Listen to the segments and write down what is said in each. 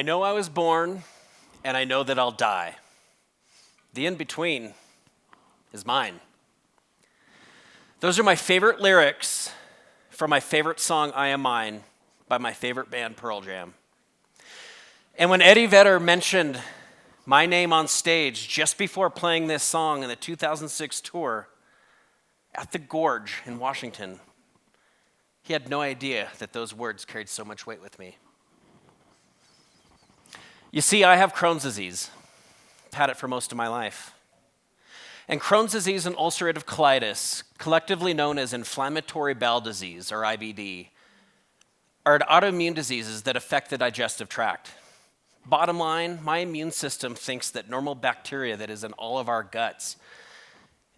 know I was born, and I know that I'll die. The in-between is mine. Those are my favorite lyrics from my favorite song, I Am Mine, by my favorite band, Pearl Jam. And when Eddie Vedder mentioned my name on stage just before playing this song in the 2006 tour at the Gorge in Washington, he had no idea that those words carried so much weight with me. You see, I have Crohn's disease. I've had it for most of my life. And Crohn's disease and ulcerative colitis, collectively known as inflammatory bowel disease, or IBD, are autoimmune diseases that affect the digestive tract. Bottom line, my immune system thinks that normal bacteria that is in all of our guts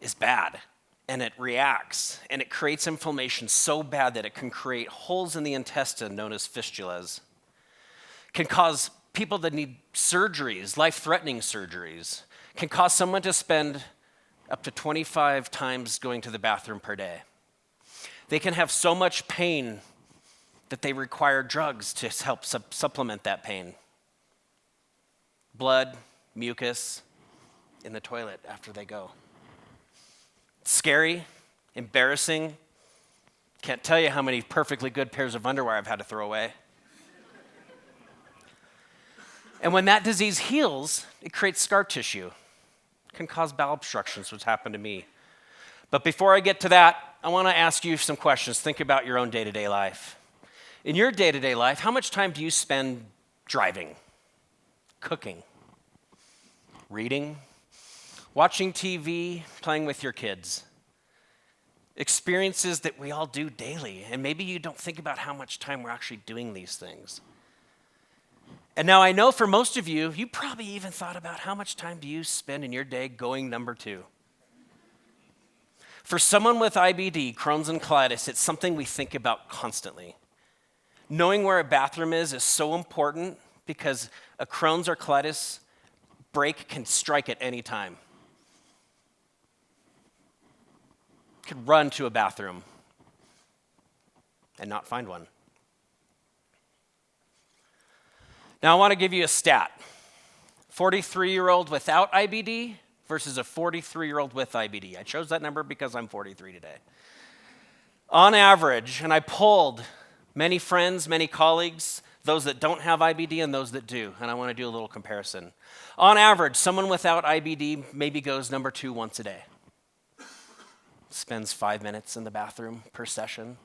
is bad, and it reacts, and it creates inflammation so bad that it can create holes in the intestine known as fistulas. Can cause people that need surgeries, life-threatening surgeries, can cause someone to spend up to 25 times going to the bathroom per day. They can have so much pain that they require drugs to help supplement that pain. Blood, mucus in the toilet after they go. Scary, embarrassing. Can't tell you how many perfectly good pairs of underwear I've had to throw away. And when that disease heals, it creates scar tissue. It can cause bowel obstructions, which happened to me. But before I get to that, I want to ask you some questions. Think about your own day-to-day life. In your day-to-day life, how much time do you spend driving, cooking, reading, watching TV, playing with your kids? Experiences that we all do daily, and maybe you don't think about how much time we're actually doing these things. And now I know for most of you, you probably even thought about how much time do you spend in your day going number 2. For someone with IBD, Crohn's and colitis, it's something we think about constantly. Knowing where a bathroom is so important because a Crohn's or colitis break can strike at any time. You could run to a bathroom and not find one. Now I want to give you a stat. 43-year-old without IBD versus a 43-year-old with IBD. I chose that number because I'm 43 today. On average, and I polled many friends, many colleagues, those that don't have IBD and those that do, and I want to do a little comparison. On average, someone without IBD maybe goes number 2 once a day. Spends 5 minutes in the bathroom per session.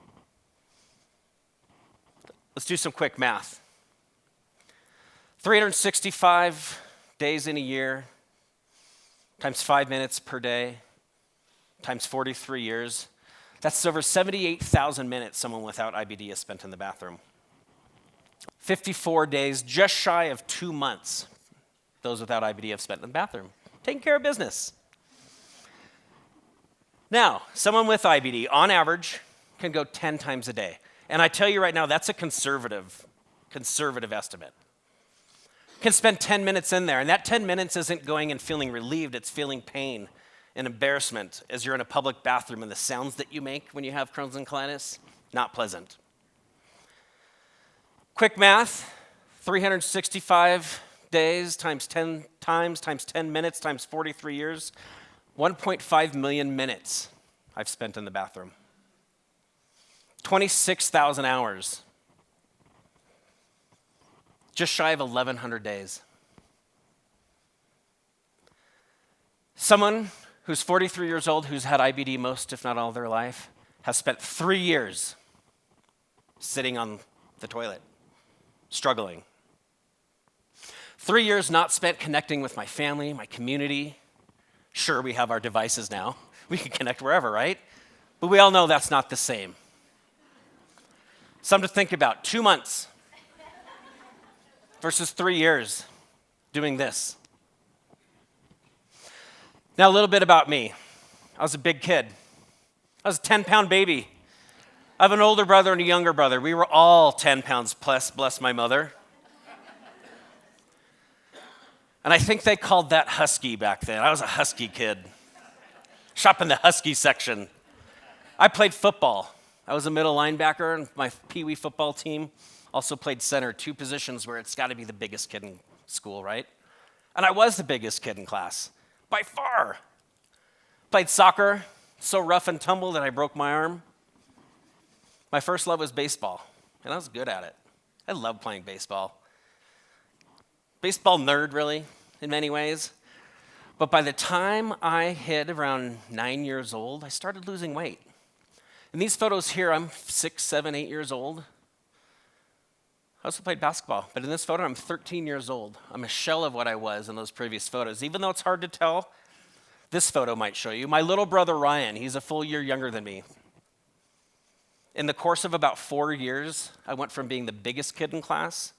Let's do some quick math. 365 days in a year, times 5 minutes per day, times 43 years. That's over 78,000 minutes someone without IBD has spent in the bathroom. 54 days, just shy of 2 months, those without IBD have spent in the bathroom, taking care of business. Now, someone with IBD, on average, can go 10 times a day. And I tell you right now, that's a conservative estimate. Can spend 10 minutes in there, and that 10 minutes isn't going and feeling relieved, it's feeling pain and embarrassment as you're in a public bathroom, and the sounds that you make when you have Crohn's and colitis, not pleasant. Quick math, 365 days times 10 times 10 minutes times 43 years, 1.5 million minutes I've spent in the bathroom. 26,000 hours. Just shy of 1,100 days. Someone who's 43 years old, who's had IBD most, if not all of their life, has spent 3 years sitting on the toilet, struggling. 3 years not spent connecting with my family, my community. Sure, we have our devices now. We can connect wherever, right? But we all know that's not the same. Something to think about. 2 months versus 3 years doing this. Now, a little bit about me. I was a big kid. I was a 10-pound baby. I have an older brother and a younger brother. We were all 10 pounds plus, bless my mother. And I think they called that husky back then. I was a husky kid. Shop in the husky section. I played football. I was a middle linebacker in my Pee Wee football team. Also played center, two positions where it's got to be the biggest kid in school, right? And I was the biggest kid in class, by far. Played soccer, so rough and tumble that I broke my arm. My first love was baseball, and I was good at it. I loved playing baseball. Baseball nerd, really, in many ways. But by the time I hit around 9 years old, I started losing weight. In these photos here, I'm 6, 7, 8 years old. I also played basketball, but in this photo, I'm 13 years old. I'm a shell of what I was in those previous photos. Even though it's hard to tell, this photo might show you. My little brother, Ryan, he's a full year younger than me. In the course of about 4 years, I went from being the biggest kid in class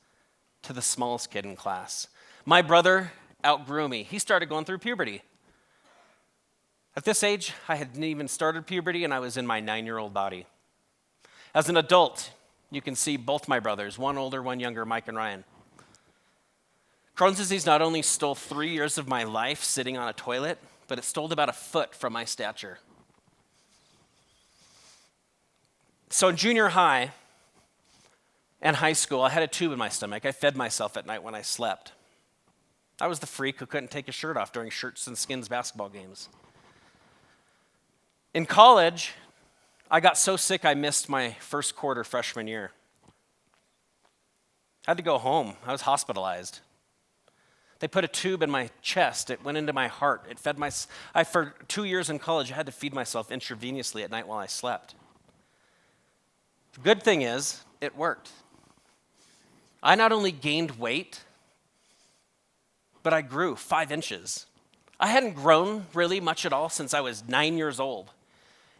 to the smallest kid in class. My brother outgrew me. He started going through puberty. At this age, I hadn't even started puberty, and I was in my 9-year-old body. As an adult, you can see both my brothers, one older, one younger, Mike and Ryan. Crohn's disease not only stole 3 years of my life sitting on a toilet, but it stole about a foot from my stature. So in junior high and high school, I had a tube in my stomach. I fed myself at night when I slept. I was the freak who couldn't take his shirt off during Shirts and Skins basketball games. In college, I got so sick I missed my first quarter freshman year. I had to go home. I was hospitalized. They put a tube in my chest. It went into my heart. It fed for 2 years in college, I had to feed myself intravenously at night while I slept. The good thing is, it worked. I not only gained weight, but I grew 5 inches. I hadn't grown really much at all since I was 9 years old.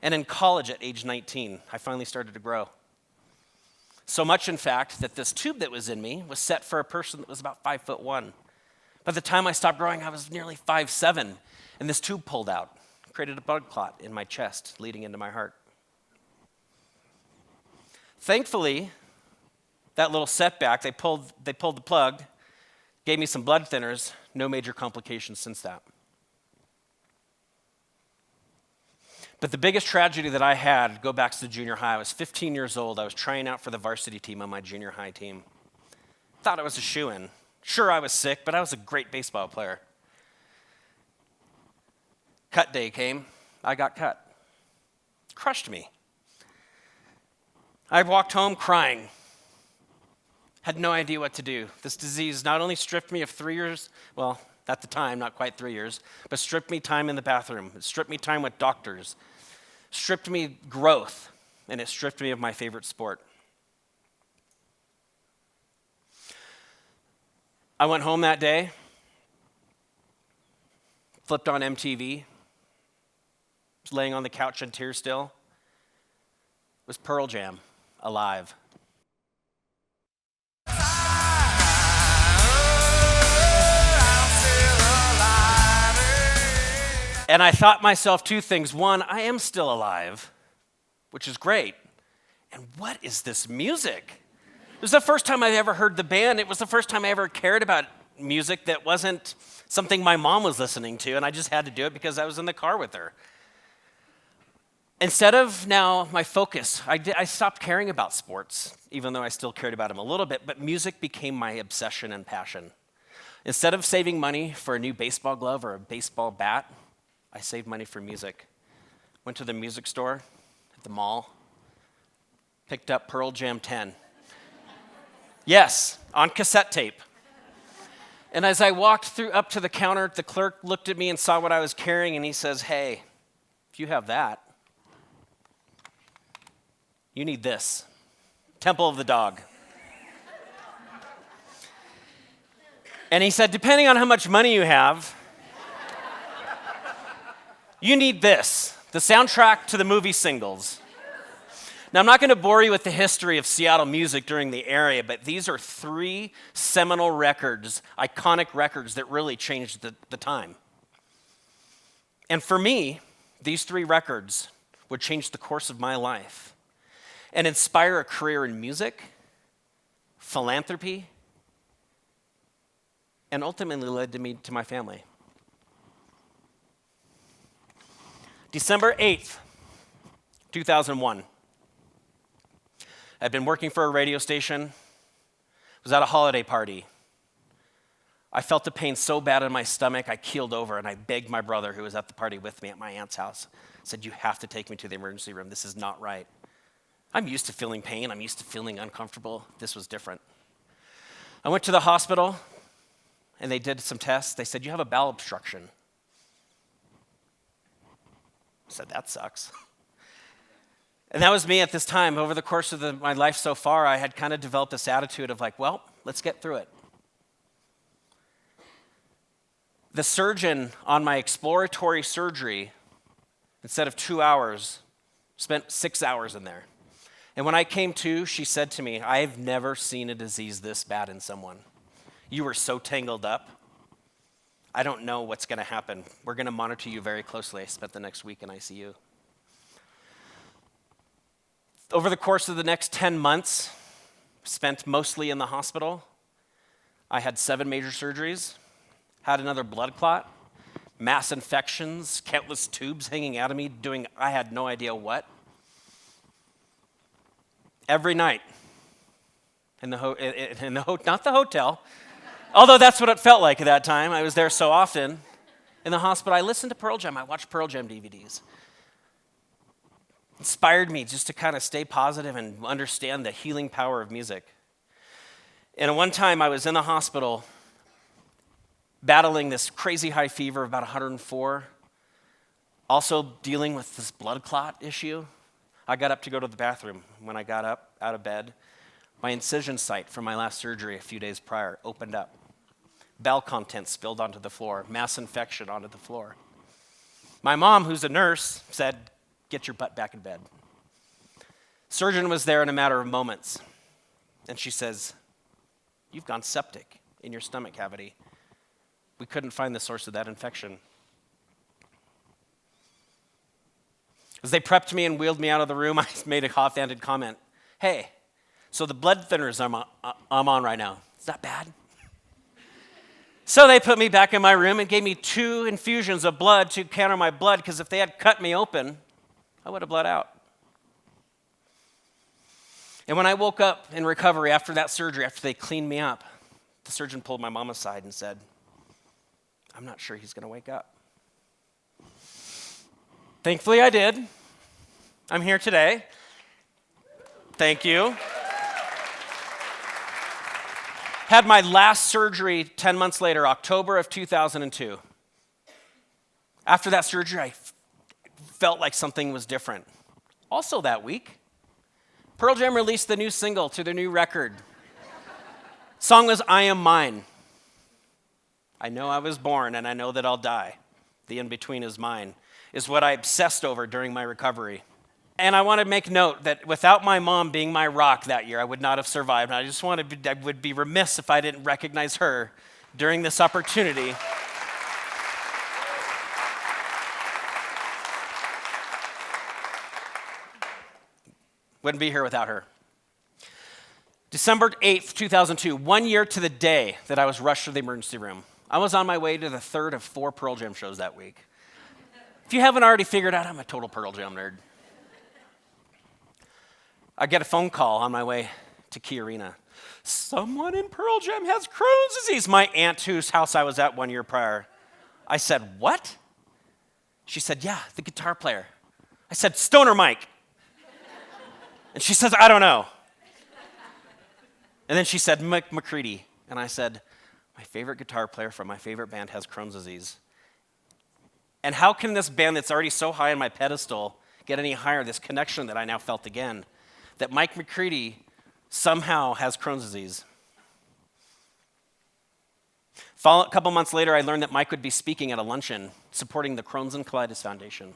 And in college at age 19, I finally started to grow. So much, in fact, that this tube that was in me was set for a person that was about 5'1". By the time I stopped growing, I was nearly 5'7", and this tube pulled out, created a blood clot in my chest, leading into my heart. Thankfully, that little setback, they pulled the plug, gave me some blood thinners, no major complications since that. But the biggest tragedy that I had, go back to the junior high, I was 15 years old. I was trying out for the varsity team on my junior high team. Thought I was a shoo-in. Sure, I was sick, but I was a great baseball player. Cut day came. I got cut. Crushed me. I walked home crying. Had no idea what to do. This disease not only stripped me of 3 years, well, at the time, not quite 3 years, but stripped me time in the bathroom. It stripped me time with doctors. Stripped me growth, and it stripped me of my favorite sport. I went home that day, flipped on MTV, was laying on the couch in tears still. It was Pearl Jam, Alive. And I thought myself 2 things. One, I am still alive, which is great. And what is this music? It was the first time I've ever heard the band. It was the first time I ever cared about music that wasn't something my mom was listening to, and I just had to do it because I was in the car with her. Instead of now my focus, I stopped caring about sports, even though I still cared about them a little bit, but music became my obsession and passion. Instead of saving money for a new baseball glove or a baseball bat, I saved money for music. Went to the music store at the mall, picked up Pearl Jam 10. Yes, on cassette tape. And as I walked up to the counter, the clerk looked at me and saw what I was carrying, and he says, "Hey, if you have that, you need this, Temple of the Dog." And he said, "Depending on how much money you have, you need this, the soundtrack to the movie Singles." Now, I'm not going to bore you with the history of Seattle music during the era, but these are 3 seminal records, iconic records that really changed the time. And for me, these 3 records would change the course of my life and inspire a career in music, philanthropy, and ultimately led to my family. December 8th, 2001. I'd been working for a radio station, was at a holiday party. I felt the pain so bad in my stomach, I keeled over and I begged my brother, who was at the party with me at my aunt's house, said, you have to take me to the emergency room. This is not right. I'm used to feeling pain. I'm used to feeling uncomfortable. This was different. I went to the hospital and they did some tests. They said, you have a bowel obstruction. I said, that sucks. And that was me at this time. Over the course of my life so far, I had kind of developed this attitude of like, well, let's get through it. The surgeon on my exploratory surgery, instead of 2 hours, spent 6 hours in there. And when I came to, she said to me, I've never seen a disease this bad in someone. You were so tangled up. I don't know what's going to happen. We're going to monitor you very closely. I spent the next week in ICU. Over the course of the next 10 months, spent mostly in the hospital. I had 7 major surgeries, had another blood clot, mass infections, countless tubes hanging out of me doing I had no idea what. Every night, not the hotel, although that's what it felt like at that time. I was there so often. In the hospital, I listened to Pearl Jam. I watched Pearl Jam DVDs. Inspired me just to kind of stay positive and understand the healing power of music. And one time I was in the hospital battling this crazy high fever of about 104, also dealing with this blood clot issue. I got up to go to the bathroom. When I got up out of bed, my incision site from my last surgery a few days prior opened up. Bowel contents spilled onto the floor, mass infection onto the floor. My mom, who's a nurse, said, get your butt back in bed. Surgeon was there in a matter of moments, and she says, you've gone septic in your stomach cavity. We couldn't find the source of that infection. As they prepped me and wheeled me out of the room, I made a offhanded comment. Hey, so the blood thinners I'm on right now, is that bad? So they put me back in my room and gave me 2 infusions of blood to counter my blood, because if they had cut me open, I would have bled out. And when I woke up in recovery after that surgery, after they cleaned me up, the surgeon pulled my mom aside and said, I'm not sure he's going to wake up. Thankfully, I did. I'm here today. Thank you. Had my last surgery 10 months later, October of 2002. After that surgery, I felt like something was different. Also that week, Pearl Jam released the new single to their new record. Song was I Am Mine. I know I was born and I know that I'll die. The in-between is mine, is what I obsessed over during my recovery. And I want to make note that without my mom being my rock that year, I would not have survived. And I would be remiss if I didn't recognize her during this opportunity. Wouldn't be here without her. December 8th, 2002, 1 year to the day that I was rushed to the emergency room. I was on my way to the 3rd of 4 Pearl Jam shows that week. If you haven't already figured out, I'm a total Pearl Jam nerd. I get a phone call on my way to Key Arena. Someone in Pearl Jam has Crohn's disease. My aunt, whose house I was at 1 year prior. I said, what? She said, yeah, the guitar player. I said, Stoner Mike. And she says, I don't know. And then she said, Mike McCready. And I said, my favorite guitar player from my favorite band has Crohn's disease. And how can this band that's already so high on my pedestal get any higher, this connection that I now felt again, that Mike McCready somehow has Crohn's disease? A couple months later, I learned that Mike would be speaking at a luncheon supporting the Crohn's and Colitis Foundation.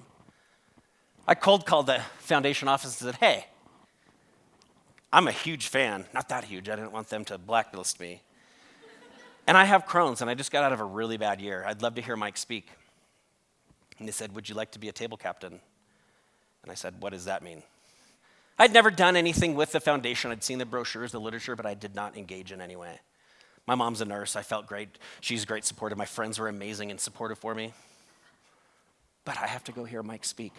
I cold called the foundation office and said, hey, I'm a huge fan. Not that huge. I didn't want them to blacklist me. And I have Crohn's, and I just got out of a really bad year. I'd love to hear Mike speak. And they said, would you like to be a table captain? And I said, what does that mean? I'd never done anything with the foundation. I'd seen the brochures, the literature, but I did not engage in any way. My mom's a nurse. I felt great. She's great supportive. My friends were amazing and supportive for me. But I have to go hear Mike speak.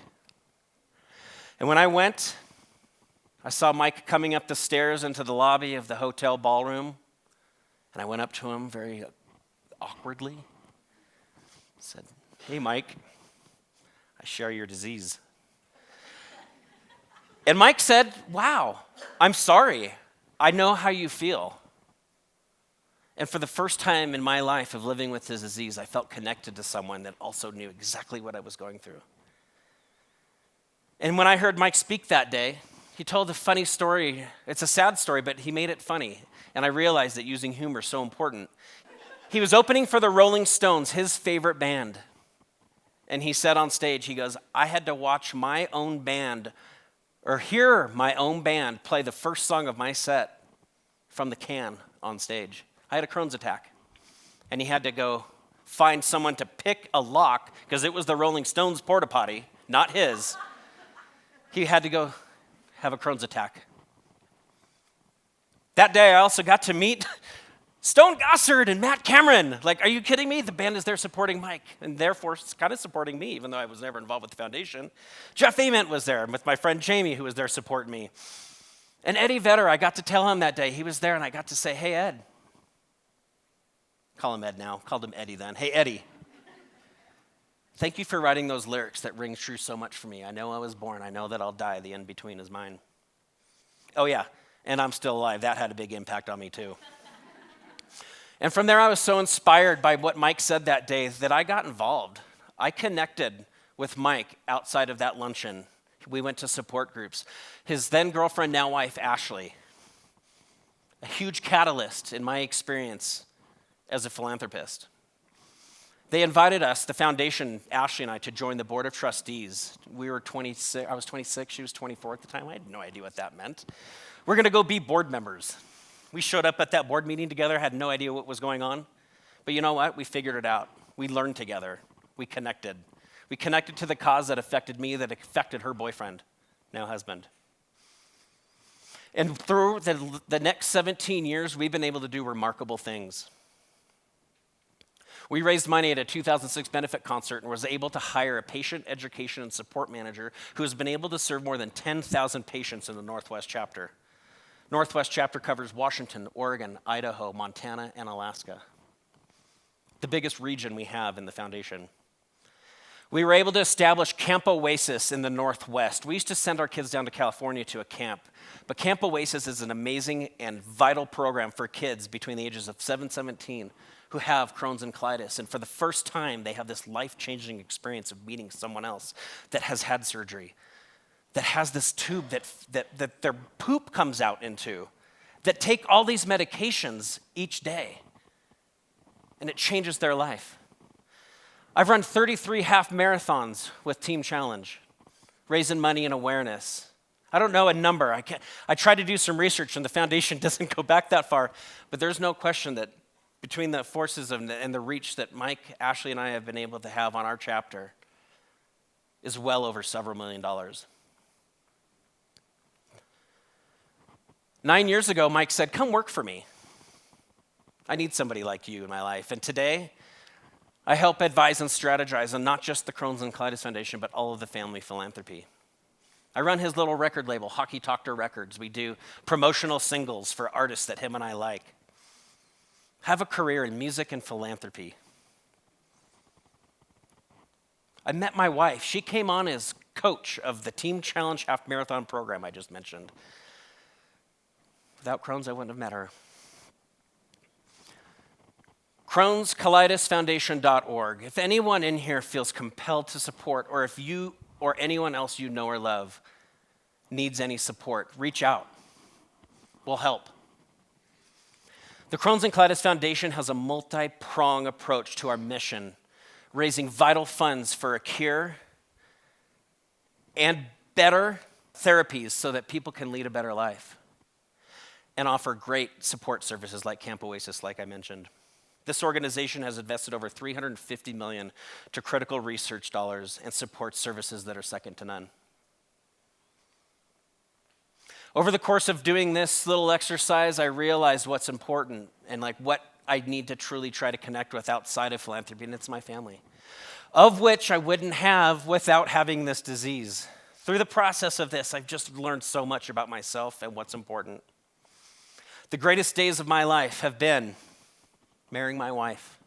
And when I went, I saw Mike coming up the stairs into the lobby of the hotel ballroom. And I went up to him very awkwardly, said, "Hey, Mike, I share your disease." And Mike said, "Wow, I'm sorry. I know how you feel." And for the first time in my life of living with this disease, I felt connected to someone that also knew exactly what I was going through. And when I heard Mike speak that day, he told a funny story. It's a sad story, but he made it funny. And I realized that using humor is so important. He was opening for the Rolling Stones, his favorite band. And he said on stage, he goes, "I had to watch my own band, or hear my own band play the first song of my set from the can on stage. I had a Crohn's attack." And he had to go find someone to pick a lock, because it was the Rolling Stones porta potty, not his. He had to go have a Crohn's attack. That day, I also got to meet Stone Gossard and Matt Cameron. Like, are you kidding me? The band is there supporting Mike, and therefore it's kind of supporting me, even though I was never involved with the foundation. Jeff Ament was there, with my friend Jamie, who was there supporting me. And Eddie Vedder, I got to tell him that day. He was there, and I got to say, "Hey, Ed." Call him Ed now. Called him Eddie then. "Hey, Eddie. Thank you for writing those lyrics that ring true so much for me. I know I was born. I know that I'll die. The in-between is mine." Oh, yeah, and I'm still alive. That had a big impact on me, too. And from there, I was so inspired by what Mike said that day that I got involved. I connected with Mike outside of that luncheon. We went to support groups. His then girlfriend, now wife, Ashley, a huge catalyst in my experience as a philanthropist. They invited us, the foundation, Ashley and I, to join the board of trustees. We were 26, I was 26, she was 24 at the time. I had no idea what that meant. We're gonna go be board members. We showed up at that board meeting together, had no idea what was going on. But you know what? We figured it out. We learned together. We connected. We connected to the cause that affected me, that affected her boyfriend, now husband. And through the next 17 years, we've been able to do remarkable things. We raised money at a 2006 benefit concert and was able to hire a patient education and support manager who has been able to serve more than 10,000 patients in the Northwest chapter. Northwest chapter covers Washington, Oregon, Idaho, Montana, and Alaska. The biggest region we have in the foundation. We were able to establish Camp Oasis in the Northwest. We used to send our kids down to California to a camp, but Camp Oasis is an amazing and vital program for kids between the ages of 7 and 17 who have Crohn's and colitis. And for the first time, they have this life-changing experience of meeting someone else that has had surgery, that has this tube that their poop comes out into, that take all these medications each day, and it changes their life. I've run 33 half marathons with Team Challenge, raising money and awareness. I don't know a number. I tried to do some research, and the foundation doesn't go back that far, but there's no question that between the forces and the reach that Mike, Ashley, and I have been able to have on our chapter is well over several $1 million. 9 years ago, Mike said, "Come work for me. I need somebody like you in my life." And today, I help advise and strategize on not just the Crohn's and Colitis Foundation, but all of the family philanthropy. I run his little record label, Hockey Talker Records. We do promotional singles for artists that him and I like. Have a career in music and philanthropy. I met my wife. She came on as coach of the Team Challenge Half Marathon program I just mentioned. Without Crohn's, I wouldn't have met her. Crohn'sColitisFoundation.org. If anyone in here feels compelled to support, or if you or anyone else you know or love needs any support, reach out. We'll help. The Crohn's and Colitis Foundation has a multi-pronged approach to our mission, raising vital funds for a cure and better therapies so that people can lead a better life, and offer great support services like Camp Oasis, like I mentioned. This organization has invested over $350 million to critical research dollars and supports services that are second to none. Over the course of doing this little exercise, I realized what's important and what I need to truly try to connect with outside of philanthropy, and it's my family, of which I wouldn't have without having this disease. Through the process of this, I've just learned so much about myself and what's important. The greatest days of my life have been marrying my wife,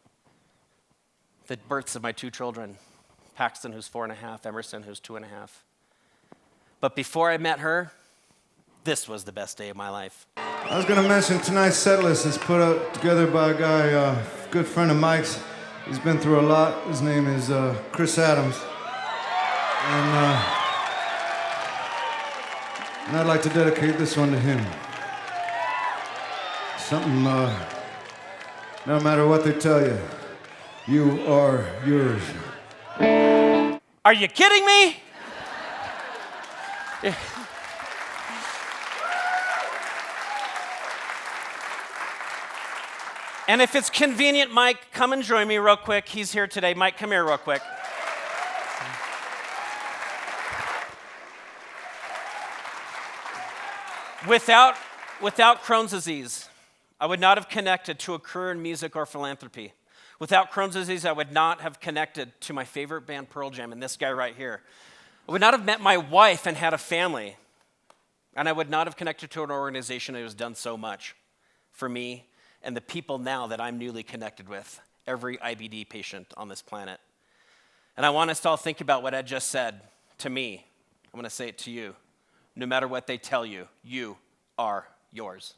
the births of my 2 children, Paxton, who's 4.5, Emerson, who's 2.5. But before I met her, this was the best day of my life. I was going to mention tonight's set list is put up together by a guy, a good friend of Mike's. He's been through a lot. His name is Chris Adams. And I'd like to dedicate this one to him. Something, no matter what they tell you, you are yours. Are you kidding me? And if it's convenient, Mike, come and join me real quick. He's here today. Mike, come here real quick. Without Crohn's disease, I would not have connected to a career in music or philanthropy. Without Crohn's disease, I would not have connected to my favorite band, Pearl Jam, and this guy right here. I would not have met my wife and had a family. And I would not have connected to an organization that has done so much for me and the people now that I'm newly connected with, every IBD patient on this planet. And I want us to all think about what Ed just said to me. I'm going to say it to you. No matter what they tell you, you are yours.